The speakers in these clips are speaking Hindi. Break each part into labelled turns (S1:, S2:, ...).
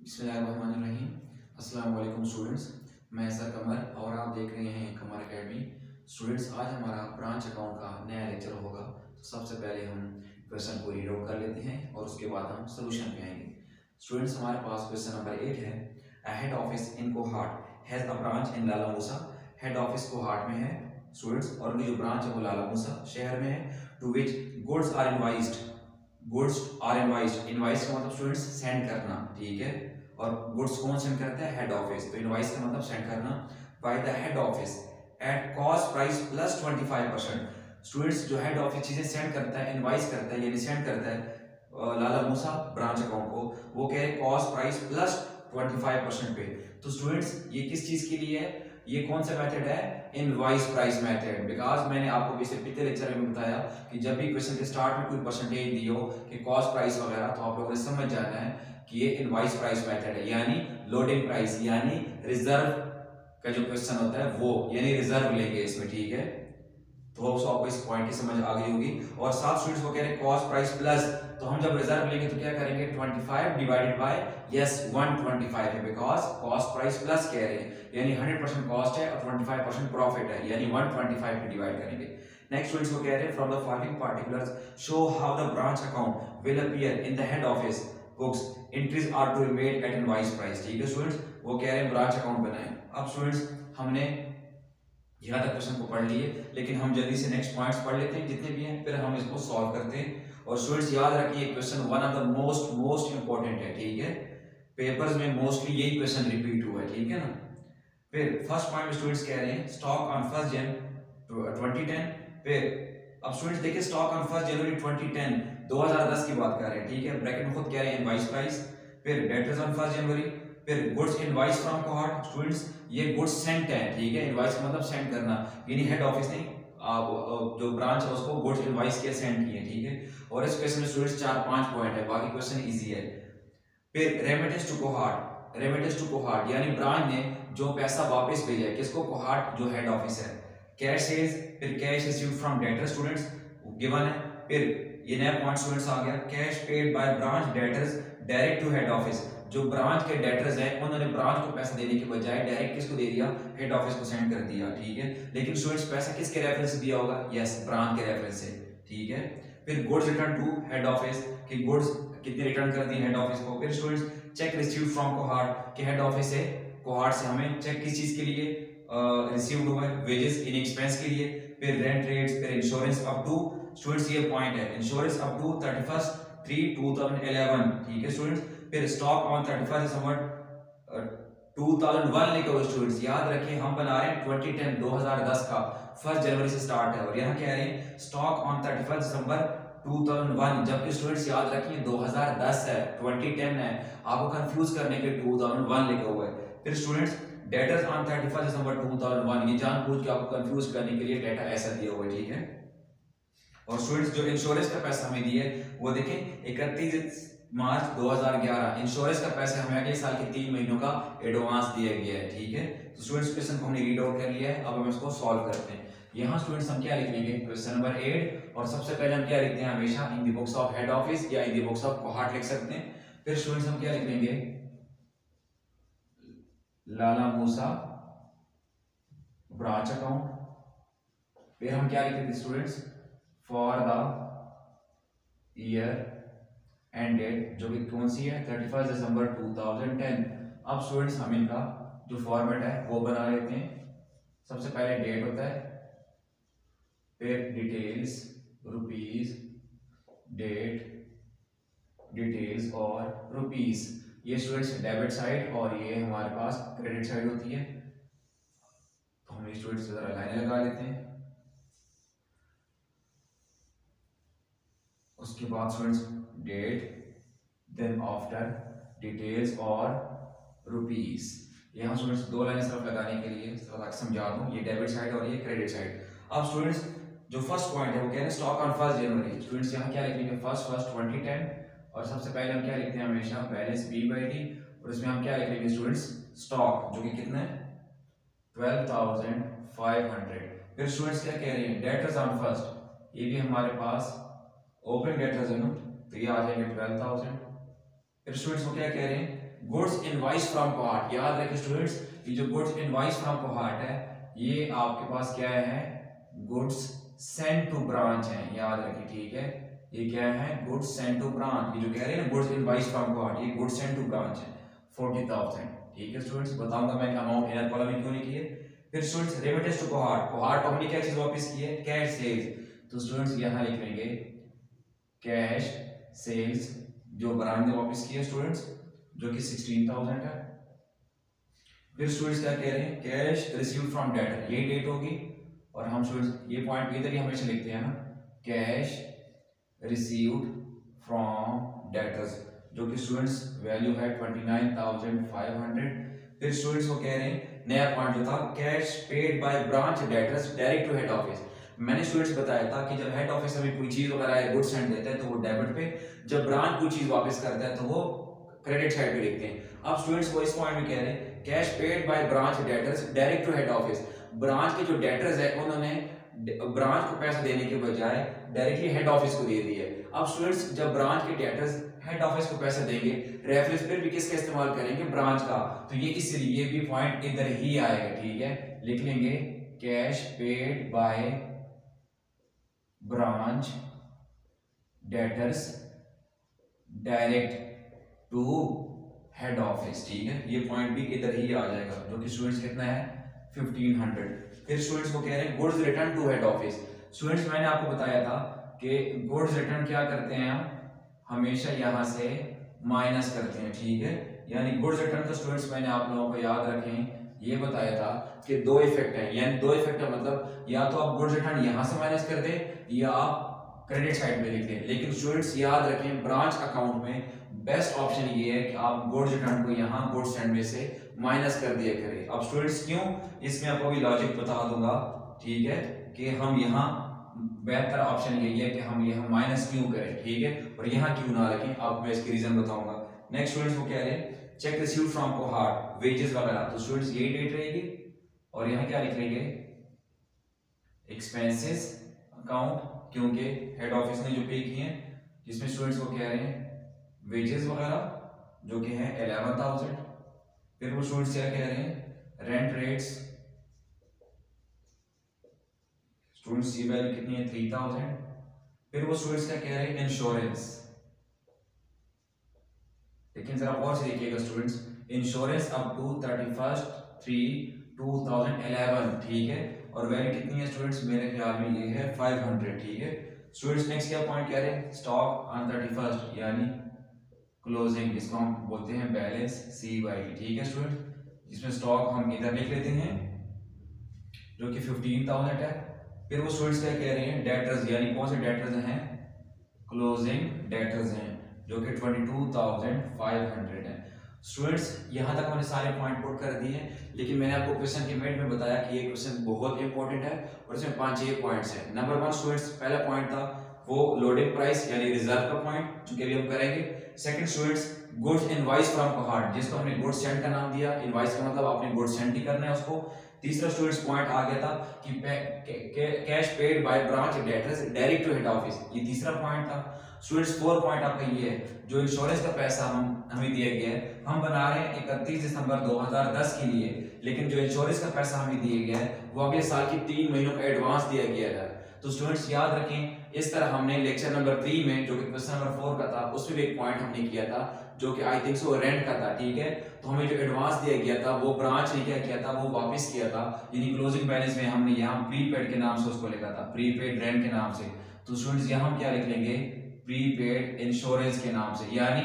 S1: बिस्मिल्लाहिर्रहमानिर्रहीम। अस्सलाम वालेकुम स्टूडेंट्स, मैं सर कमर और आप देख रहे हैं कमर एकेडमी। स्टूडेंट्स, आज हमारा ब्रांच अकाउंट का नया लेक्चर होगा। तो सबसे पहले हम क्वेश्चन को रीड आउट कर लेते हैं और उसके बाद हम सोल्यूशन पे आएंगे। स्टूडेंट्स, हमारे पास क्वेश्चन नंबर 8 है। A head office in Kohat has a branch in Lala Musa. Head office Kohat में है स्टूडेंट्स, और उनकी जो ब्रांच है वो लाला मूसा शहर में है। To which goods are invoiced. Goods are invoiced, invoice का मतलब स्टूडेंट्स सेंड करना, ठीक है। और गुड्स कौन सेंड करता है? Head office. तो इनवाइस का मतलब सेंड करना by the head office at cost price plus 25%। Students, जो हेड ऑफिस चीजें सेंड करता है, इनवाइस करता है यानी सेंड करता है लाला मूसा ब्रांच अकाउंट को, वो कह रहे हैं कॉस्ट प्राइस प्लस 25% पे। तो स्टूडेंट्स, ये किस चीज के लिए है? ये कौन सा मेथड है? Invoice price method. बिकॉज मैंने आपको पिछले लेक्चर में बताया कि जब भी क्वेश्चन के स्टार्ट में कोई परसेंटेज दी हो कि कॉस्ट प्राइस वगैरह, तो आप लोगों ने समझ जाना है कि ये इनवाइस प्राइस मेथड है, यानी लोडिंग प्राइस यानी रिजर्व का जो क्वेश्चन होता है वो, यानी रिजर्व लेंगे इसमें, ठीक है। तो आपको इस पॉइंट की समझ आ गई होगी। और सात स्टूडेंट्स को कह रहे हैं कॉस्ट प्राइस प्लस, तो हम जब रिजर्व लेंगे तो क्या करेंगे? 25 डिवाइडेड बाय 125 है, बिकॉज कॉस्ट प्राइस प्लस कह रहे हैं यानी 100% कॉस्ट है और 25% प्रॉफिट है, यानी 125 पे डिवाइड करेंगे। नेक्स्ट स्टूडेंट्स को कह रहे हैं from the following particulars show how the branch account will appear in the head office books, entries are to be made at invoice price. ठीक है स्टूडेंट्स, वो कह रहे हैं ब्रांच अकाउंट बनाएं। अब स्टूडेंट्स, हमने यहाँ तक क्वेश्चन को पढ़ लिए, लेकिन हम जल्दी से नेक्स्ट पॉइंट्स पढ़ लेते हैं जितने भी हैं, फिर हम इसको सॉल्व करते हैं। और स्टूडेंट्स, याद रखिए question one of the most important है, ठीक है। पेपर्स में मोस्टली यही क्वेश्चन रिपीट हुआ है, ठीक है ना। फिर फर्स्ट पॉइंट में स्टूडेंट्स कह रहे हैं स्टॉक ऑन 1 जनवरी 2010। फिर अब स्टूडेंट्स देखिए, स्टॉक ऑन 1 जनवरी 2010 की बात कर रहे हैं, ठीक है। ब्रैकेट में खुद कह रहे हैं इनवॉइस प्राइस। फिर डेटर्स ऑन 1 जनवरी। फिर goods invoice from Kohat. Students, ये गुड्स सेंट है, ठीक है। इनवॉइस का मतलब सेंड करना, यानी हेड ऑफिस ने जो ब्रांच है उसको गुड्स इनवॉइस किया, सेंड किए, ठीक है। और इस क्वेश्चन में स्टूडेंट्स 4-5 पॉइंट है, बाकी क्वेश्चन इजी है। फिर remittance to Kohat, remittance to Kohat यानी ब्रांच ने जो पैसा वापस भेजा है किसको? कोहाट जो हेड ऑफिस है। कैश सेल्स, फिर cash received from debtor students given है। फिर ये नया पॉइंट स्टूडेंट्स आ गया, cash paid by branch debtors direct to head office. जो ब्रांच के डेटर्स हैं उन्होंने ब्रांच को पैसा देने के बजाय डायरेक्ट किसको दे दिया? हेड ऑफिस को सेंड कर दिया, ठीक है। लेकिन स्टूडेंट्स, पैसा किसके रेफरेंस से दिया होगा? यस, ब्रांच के रेफरेंस से, ठीक है। फिर goods return to head office, कि गुड्स कितने रिटर्न कर दिए हेड ऑफिस को। फिर students, cheque received from Kohat, कि हेड ऑफिस से कोहाट से हमें चेक किस चीज के लिए रिसीव्ड हुआ है? वेजेस इन एक्सपेंस के लिए। फिर रेंट रेट्स, फिर इंश्योरेंस अप टू, स्टूडेंट्स ये पॉइंट है, इंश्योरेंस अप टू 31/3/2011, ठीक है स्टूडेंट्स। फिर स्टॉक ऑन 31 दिसंबर 2001 लिखा हुआ स्टूडेंट्स, याद रखिए हम बना रहे हैं 2010 का, 1 जनवरी से स्टार्ट है, और यहाँ कह रहे हैं स्टॉक ऑन 31 दिसंबर 2001, जबकि स्टूडेंट्स याद रखिए 2010 है, 2010 है, आपको कंफ्यूज करने के 2001 लिखा हुआ है। फिर स्टूडेंट्स, डेटर्स ऑन 31 दिसंबर 2001, ये जानबूझ के आपको कंफ्यूज करने के लिए डेटा ऐसा दिया हुआ है, ठीक है। और स्टूडेंट्स, जो इंश्योरेंस का पैसा हमें दिए वो देखें 31 मार्च 2011, इंश्योरेंस का पैसा हमें अगले साल के 3 महीनों का एडवांस दिया गया है, ठीक है। तो स्टूडेंट्स, क्वेश्चन को हमने रीड आउट कर लिया है, अब हम इसको सॉल्व करते हैं। यहाँ स्टूडेंट्स हम क्या लिख लेंगे? क्वेश्चन नंबर 8, और सबसे पहले हम क्या लिखते हैं? हमेशा in the books of head office या in the books of Kohat लिख सकते हैं। फिर स्टूडेंट्स हम क्या लिख लेंगे? Lala Musa branch account. फिर हम क्या लिखेंगे students? For the year ended, जो कि कौन सी है? 31 दिसंबर 2010। अब स्टूडेंट्स, हम इनका जो फॉर्मेट है वो बना लेते हैं। सबसे पहले डेट होता है, फिर डिटेल्स, रुपीस, डेट, डिटेल्स और रुपीस। ये स्टूडेंट्स डेबिट साइड और ये हमारे पास क्रेडिट साइड होती है। तो हम स्टूडेंट्स जरा लाइनें लगा लेते हैं। उसके बाद students, date, then after details और रुपीस। यहाँ स्टूडेंट्स दो लाइन सिर्फ लगाने के लिए समझा दूं, ये डेबिट साइड और ये क्रेडिट साइड। अब स्टूडेंट्स, जो फर्स्ट पॉइंट है वो कह रहे हैं स्टॉक ऑन 1 जनवरी। स्टूडेंट्स, यहाँ क्या लिखेंगे? 1/1/2010, और सबसे पहले हम क्या लिखते हैं? हमेशा बैलेंस B/D, और इसमें हम क्या लिखेंगे स्टूडेंट्स? स्टॉक, जो कि कितना है? 12,500। फिर स्टूडेंट्स क्या कह रहे हैं? डेटर्स ऑन फर्स्ट, ये भी हमारे पास ओपन डेटर्स है ना, तो ये आ जाएंगे 12,000। फिर स्टूडेंट्स को क्या कह रहे हैं? गुड्स इनवॉइस फ्रॉम कोहार्ट, याद रखिए स्टूडेंट्स, ये जो गुड्स इनवॉइस फ्रॉम कोहार्ट है ये आपके पास क्या है, गुड्स सेंट टू ब्रांच है, याद रखिए, ठीक है, ये क्या है, गुड्स सेंट टू ब्रांच, ये जो कह रहे हैं ना गुड्स इनवॉइस फ्रॉम कोहार्ट, ये गुड्स सेंट टू ब्रांच है 40,000, ठीक है स्टूडेंट्स। बताऊंगा मैं अमाउंट इनर कॉलम में क्यों नहीं किए। फिर students remittance to Kohat, Kohat हमने क्या चीज वापस की है, कैश सेल्स, तो स्टूडेंट्स यहां लिख लेंगे कैश सेल्स जो ब्रांच ने वापस की है स्टूडेंट्स, जो कि 16,000 है। फिर स्टूडेंट्स क्या कह रहे हैं, कैश रिसीव्ड फ्रॉम डेटर, ये डेट होगी, और हम स्टूडेंट्स ये पॉइंट इधर ही हमेशा लिखते हैं ना, कैश रिसीव्ड फ्रॉम डेटर्स, जो कि स्टूडेंट्स वैल्यू है 29,500। फिर स्टूडेंट्स को कह रहे हैं नया पॉइंट जो था, cash paid by branch debtors direct to head office. मैंने स्टूडेंट्स बताया था कि जब हेड ऑफिस हमें कोई चीज वगैरह है गुड सेंड देता है तो वो डेबिट पे, जब ब्रांच कोई चीज वापस करता है तो वो क्रेडिट साइड पे लिखते हैं। अब स्टूडेंट्स वो इस पॉइंट में कह रहे हैं cash paid by branch debtors direct to head office, branch के जो डेटर्स है उन्होंने ब्रांच को पैसे देने के बजाय डायरेक्टली हेड ऑफिस को दे दिए। अब स्टूडेंट्स जब ब्रांच के डेटर्स हेड ऑफिस को पैसे देंगे, रेफरेंस फिर भी किसका इस्तेमाल करेंगे, ब्रांच का, तो ये इसलिए भी पॉइंट इधर ही आएगा, ठीक है, लिख लेंगे cash paid by branch debtors direct to head office, ठीक है, ये पॉइंट भी इधर ही आ जाएगा, जो कि स्टूडेंट्स कितना है 1500। फिर स्टूडेंट्स को कह रहे हैं goods return to head office. Students मैंने आपको बताया था कि गुड्स रिटर्न क्या करते हैं, हम हमेशा यहां से माइनस करते हैं, ठीक है, यानी गुड्स रिटर्न तो स्टूडेंट्स मैंने आप लोगों को याद रखें ये बताया था कि दो इफेक्ट है, यानी दो इफेक्ट है, मतलब या तो आप गुड्स रिटर्न यहां से माइनस कर दे या आप क्रेडिट साइड में लिख दें। लेकिन स्टूडेंट्स याद रखें ब्रांच अकाउंट में बेस्ट ऑप्शन ये है कि आप गुड्स रिटर्न को यहाँ गुड्स सेंड में से माइनस कर दिया करें। अब स्टूडेंट्स क्यों, इसमें आपको भी लॉजिक बता दूंगा, ठीक है, कि हम यहाँ बेहतर ऑप्शन यही है कि हम यहाँ माइनस क्यों करें, ठीक है, और यहाँ क्यों ना रखें, आपको मैं इसकी रीजन बताऊंगा। नेक्स्ट स्टूडेंट्स को कह रहे हैं check received from cohort wages वगैरह, तो स्टूडेंट्स यही डेट रहेगी, और यहाँ क्या लिख लेंगे एक्सपेंसेस अकाउंट, क्योंकि हेड ऑफिस ने जो पे किए हैं, जिसमें स्टूडेंट्स को कह रहे हैं वेजेस वगैरह जो कि हैं 11,000। फिर वो स्टूडेंट्स क्या कह रहे हैं रेंट रेट्स, स्टूडेंट्स की वैल्यू कितनी है 3,000। फिर वो स्टूडेंट्स क्या कह रहे हैं इंश्योरेंस, लेकिन जरा और से देखिएगा स्टूडेंट्स, इंश्योरेंस अप टू 31/3/2011, ठीक है, और वैल्यू कितनी है स्टूडेंट्स, मेरे ख्याल में ये है 500, ठीक है। स्टूडेंट्स नेक्स्ट क्या पॉइंट कह रहे हैं स्टॉक ऑन 31st यानी क्लोजिंग, इसको हम बोलते हैं बैलेंस CY, ठीक है स्टूडेंट, जिसमें स्टॉक हम इधर लिख लेते हैं जो कि 15,000 है। फिर वो स्टूडेंट्स क्या कह रहे हैं डेटर्स, यानी कौन से डेटर्स हैं, क्लोजिंग डेटर्स हैं, जो कि 22,500 है। स्टूडेंट्स यहां तक मैंने सारे पॉइंट पुट कर दिए हैं, लेकिन मैंने आपको क्वेश्चन के मिनट में बताया कि ये क्वेश्चन बहुत इंपॉर्टेंट है और इसमें 5-6 पॉइंट्स हैं। नंबर 1 स्टूडेंट्स पहला पॉइंट था वो लोडिंग प्राइस यानी रिजर्व का पॉइंट, जो कि अभी हम करेंगे। Second students goods invoice from cohort, जिसको हमने गुड्स सेंड का नाम दिया, इनवॉइस का मतलब आपने गुड्स सेंड ही करना है उसको। तीसरा स्टूडेंट्स पॉइंट आ गया था कि cash paid by branch debtors direct to head office, ये तीसरा पॉइंट था। स्टूडेंट्स 4 पॉइंट आपका ये है जो इंश्योरेंस का पैसा हमें दिया गया है, हम बना रहे हैं 31 दिसंबर 2010 के लिए, लेकिन जो इंश्योरेंस का पैसा हमें दिया गया है वो अगले साल की 3 महीनों का एडवांस दिया गया है। तो स्टूडेंट्स याद रखें इस तरह हमने लेक्चर नंबर 3 में जो कि क्वेश्चन नंबर 4 का था उसमें भी एक पॉइंट हमने किया था जो कि आई थिंक सो रेंट का था, ठीक है। तो हमें जो एडवांस दिया गया था वो ब्रांच ने क्या किया था, वो वापस किया था, यानी क्लोजिंग बैलेंस में हमने यहाँ प्रीपेड के नाम से उसको लिखा था, प्रीपेड रेंट के नाम से। तो स्टूडेंट्स यहाँ हम क्या लिख लेंगे प्रीपेड इंश्योरेंस के नाम से, यानी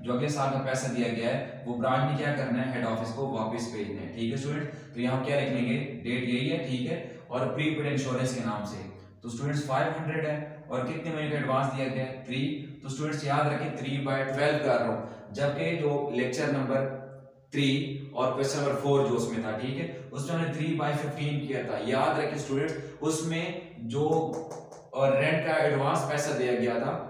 S1: जो अगले साल का पैसा दिया गया है वो ब्रांच ने क्या करना है हेड ऑफिस को वापस भेजना है, ठीक है स्टूडेंट। तो यहाँ क्या लिख लेंगे डेट यही है, ठीक है, और प्रीपेड इंश्योरेंस के नाम से। तो स्टूडेंट्स 500 है और कितने महीने का एडवांस दिया गया है 3। तो स्टूडेंट्स याद रखें 3/12 कर रहा हूं, जबकि जो लेक्चर नंबर 3 और क्वेश्चन नंबर 4 जो उसमें था, ठीक है, उसमें हमने 3/15 किया था। याद रखें स्टूडेंट्स उसमें जो रेंट का एडवांस पैसा दिया गया था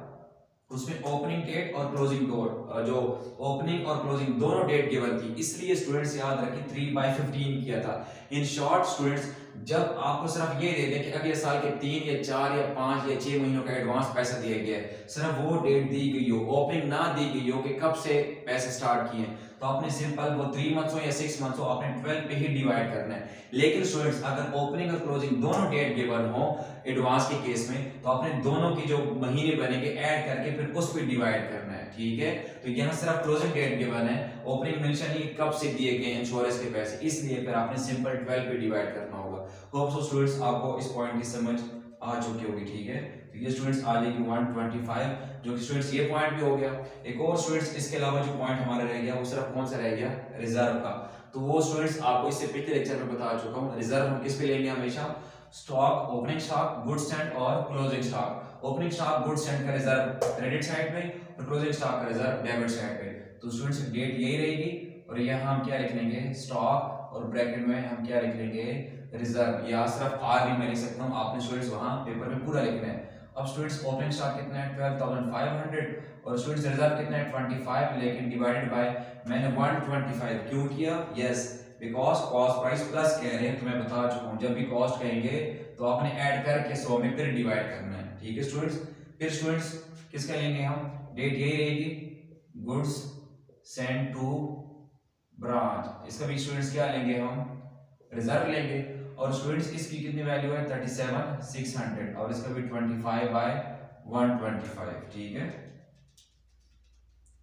S1: उसमें ओपनिंग डेट और क्लोजिंग डेट, जो ओपनिंग और क्लोजिंग दोनों डेट गिवन थी, इसलिए स्टूडेंट्स याद रखें 3/15 किया था। इन शॉर्ट स्टूडेंट्स जब आपको सिर्फ ये दे दें कि अगले साल के 3 या 4 या 5 या 6 महीनों का एडवांस पैसा दिया गया है, सिर्फ वो डेट दी गई हो, ओपनिंग ना दी गई हो कि कब से पैसे स्टार्ट किए, तो आपने सिंपल वो 3 मंथ्स हो या 6 मंथ्स हो आपने 12 पे ही डिवाइड करना है। लेकिन स्टूडेंट्स अगर ओपनिंग और क्लोजिंग दोनों डेट गिवन हो एडवांस के केस में तो आपने दोनों की जो महीने बनेंगे ऐड करके फिर उस पे डिवाइड करना है, ठीक है। तो यहाँ सिर्फ क्लोजिंग डेट गिवन है, ओपनिंग मेंशन नहीं कब से दिए गए इंश्योरेंस के पैसे, इसलिए फिर आपने सिंपल 12 पे डिवाइड करना होगा। होप सो स्टूडेंट्स आपको इस पॉइंट की समझ आ चुकी होगी, ठीक है। तो ये स्टूडेंट्स आ जाएगी 125, जो कि स्टूडेंट्स ये पॉइंट भी हो गया। एक और स्टूडेंट्स इसके अलावा जो पॉइंट हमारा रह गया वो सिर्फ कौन सा रह गया, रिजर्व का। तो वो स्टूडेंट्स आपको इससे पिछले लेक्चर में बता चुका हूँ। रिजर्व हम किस पे लेंगे हमेशा, stock, opening stock, goods stand और closing stock. Opening stock goods stand का रिजर्व क्रेडिट साइड पे और क्लोजिंग स्टॉक का रिजर्व डेबिट साइड पे। तो स्टूडेंट्स डेट यही रहेगी और यहाँ हम क्या लिख लेंगे, स्टॉक, और ब्रैकेट में हम क्या लिख लेंगे, रिजर्व, या सिर्फ आर भी मैं लिख सकता हूँ, आपने स्टूडेंट्स वहां पेपर में पूरा लिखना है। अब स्टूडेंट्स ओपनिंग स्टॉक कितना है 12,500 और स्टूडेंट्स रिजर्व कितना है 25, लेकिन डिवाइडेड बाय मैंने 125 क्यों किया, yes because cost price plus कह रहे हैं, तो मैं बता चुका हूँ जब भी कॉस्ट कहेंगे तो आपने ऐड करके 100 में फिर डिवाइड करना है, ठीक है स्टूडेंट्स। फिर स्टूडेंट्स किसका लेंगे हम, डेट यही रहेगी, गुड्स सेंड टू ब्रांच, इसका भी स्टूडेंट्स क्या लेंगे हम, रिजर्व लेंगे। और स्टूडेंट्स इसकी कितनी वैल्यू है 37,600 और इसका भी 25/125, ठीक है।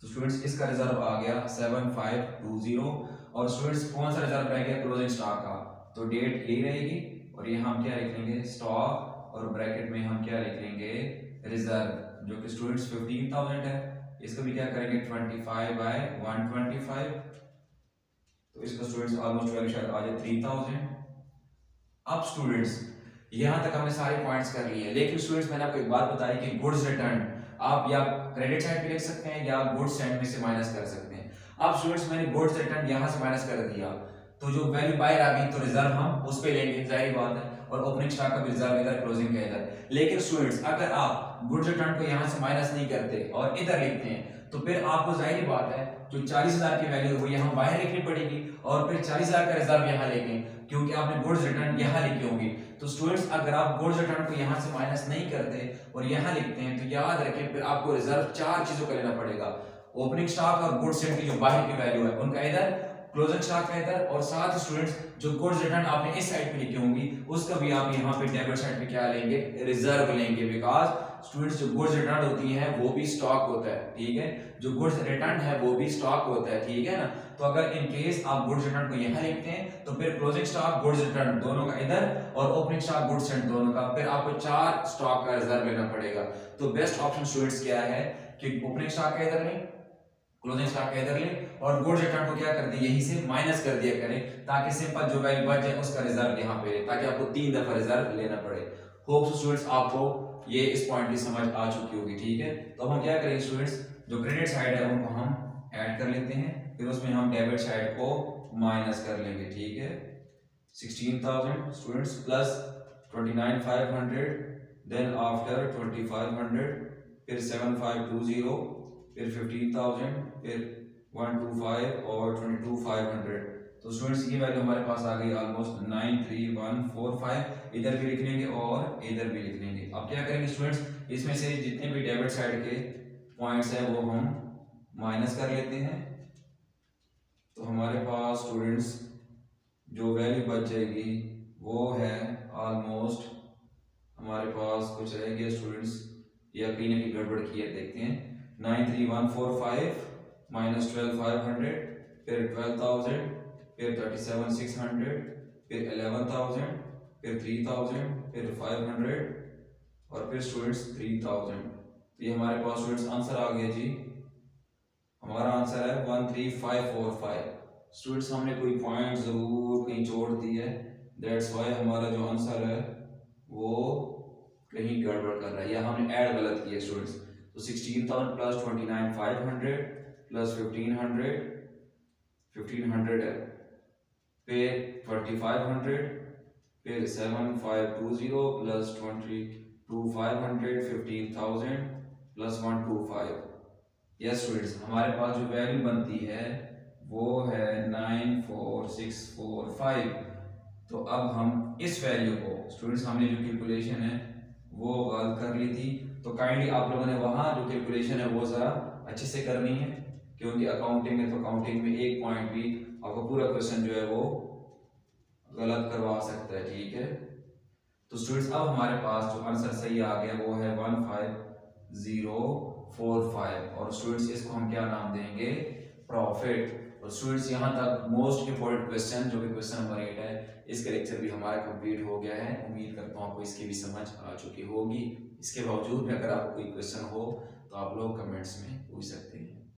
S1: तो स्टूडेंट्स इसका रिजर्व आ गया 7520 और स्टूडेंट्स कौन सा रिजर्व रह गया, क्लोजिंग स्टॉक का। तो डेट यही रहेगी और ये हम क्या लिख लेंगे, स्टॉक, और ब्रैकेट में हम क्या लिख लेंगे, रिजर्व, जो कि स्टूडेंट्स 15,000 है। इसका भी क्या करेंगे 25/125, तो इसका स्टूडेंट्स ऑलमोस्ट वैल्यू शायद आ जाए 3000। अब स्टूडेंट्स यहां तक हमने सारे पॉइंट्स कर लिए, लेकिन स्टूडेंट्स मैंने आपको एक बात बताई कि गुड्स रिटर्न आप या क्रेडिट साइड पे लिख सकते हैं या गुड्स साइड में से माइनस कर सकते हैं। अब स्टूडेंट्स मैंने गुड्स रिटर्न यहां से माइनस कर दिया तो जो वैल्यू बाहर आ गई तो रिजर्व हम उस पे लेंगे, जाहिर बात है, और ओपनिंग स्टॉक का भी रिजर्व इधर, क्लोजिंग का इधर। लेकिन स्टूडेंट्स अगर आप गुड्स रिटर्न को यहां से माइनस नहीं करते और इधर लिखते हैं तो फिर आपको जाहिर बात है जो 40,000 की वैल्यू है वो यहाँ बाहर लिखनी पड़ेगी और फिर 40,000 का रिजर्व यहाँ लेंगे क्योंकि आपने गुड्स रिटर्न यहाँ लिखी होगी। तो स्टूडेंट्स अगर आप गुड्स रिटर्न को यहाँ से माइनस नहीं करते और यहाँ लिखते हैं तो याद रखें फिर आपको रिजर्व 4 चीजों का लेना पड़ेगा, ओपनिंग स्टॉक और गुड्स सेट की जो बाहर की वैल्यू है उनका इधर, क्लोजिंग स्टॉक का इधर, और साथ ही स्टूडेंट्स जो गुड्स रिटर्न आपने इस साइड पे लिखी होंगी उसका भी आप यहाँ पे डेबिट साइड पे क्या लेंगे, रिजर्व लेंगे। बिकॉज स्टूडेंट्स जो गुड्स रिटर्न होती है वो भी स्टॉक होता है, ठीक है, जो गुड्स रिटर्न है वो भी स्टॉक होता है, ठीक है ना। तो अगर इन केस आप गुड्स रिटर्न को यहाँ लिखते हैं तो फिर क्लोजिंग स्टॉक गुड्स रिटर्न दोनों का इधर और ओपनिंग स्टॉक गुड्स रिटर्न दोनों का, फिर आपको 4 स्टॉक का रिजर्व लेना पड़ेगा। तो बेस्ट ऑप्शन स्टूडेंट्स क्या है कि ओपनिंग स्टॉक का इधर लें, क्लोजिंग स्टॉक का इधर लें और गुड्स रिटर्न को क्या कर दिया यहीं से माइनस कर दिया करें ताकि सिंपल जो वैल्यू बच जाए उसका रिजर्व यहाँ पे ताकि आपको 3 दफा रिजर्व लेना पड़े। होप सो स्टूडेंट्स आपको ये इस पॉइंट की समझ आ चुकी होगी, ठीक है। तो हम क्या करेंगे स्टूडेंट्स, जो क्रेडिट साइड है उनको हम ऐड कर लेते हैं, फिर उसमें हम डेबिट साइड को माइनस कर लेंगे, ठीक है। 16,000 स्टूडेंट्स प्लस 29,500, देन आफ्टर 2,500, फिर 7,520, फिर 15,000, फिर 125 और 22,500। तो स्टूडेंट्स ये वैल्यू हमारे पास आ गई ऑलमोस्ट 93145, इधर भी लिख लेंगे और इधर भी लिख लेंगे। अब क्या करेंगे स्टूडेंट्स, इसमें से जितने भी डेबिट साइड के पॉइंट्स हैं वो हम माइनस कर लेते हैं। तो हमारे पास स्टूडेंट्स जो वैल्यू बच जाएगी वो है ऑलमोस्ट हमारे पास कुछ रह गया स्टूडेंट्स, या कहीं ना कहीं गड़बड़ की है, देखते हैं। 93145 माइनस 12,500, फिर 12,000, फिर 37,600, फिर 11,000, फिर 3,000, फिर 500 और फिर स्टूडेंट्स 3,000। तो ये हमारे पास स्टूडेंट्स आंसर आ गया जी, हमारा आंसर है 13,545। स्टूडेंट्स हमने कोई पॉइंट जरूर कहीं छोड़ दी है, दैट्स वाई हमारा जो आंसर है वो कहीं गड़बड़ कर रहा है या हमने ऐड गलत किया स्टूडेंट्स। तो 16,000 प्लस 29,500 प्लस 1500 है, फिर 2,500, फिर 7,520 प्लस 22,500, 15,000 प्लस 125। यस स्टूडेंट्स हमारे पास जो वैल्यू बनती है वो है 94645। तो अब हम इस वैल्यू को स्टूडेंट्स हमने जो कैलकुलेशन है वो गलत कर ली थी, तो काइंडली आप लोगों ने वहां जो कैलकुलेशन है वो जरा अच्छे से करनी है क्योंकि अकाउंटिंग में एक पॉइंट भी आपका पूरा क्वेश्चन जो है वो गलत करवा सकता है, ठीक है। तो स्टूडेंट्स अब हमारे पास जो आंसर सही आ गया वो है 15045 और स्टूडेंट्स इसको हम क्या नाम देंगे, प्रॉफिट। और स्टूडेंट्स यहाँ तक मोस्ट इंपॉर्टेंट क्वेश्चन जो कि क्वेश्चन नंबर 8 है, इसका लेक्चर भी हमारा कंप्लीट हो गया है। उम्मीद करता हूँ आपको इसकी भी समझ आ चुकी होगी। इसके बावजूद भी अगर आपको कोई क्वेश्चन हो तो आप लोग कमेंट्स में पूछ सकते हैं।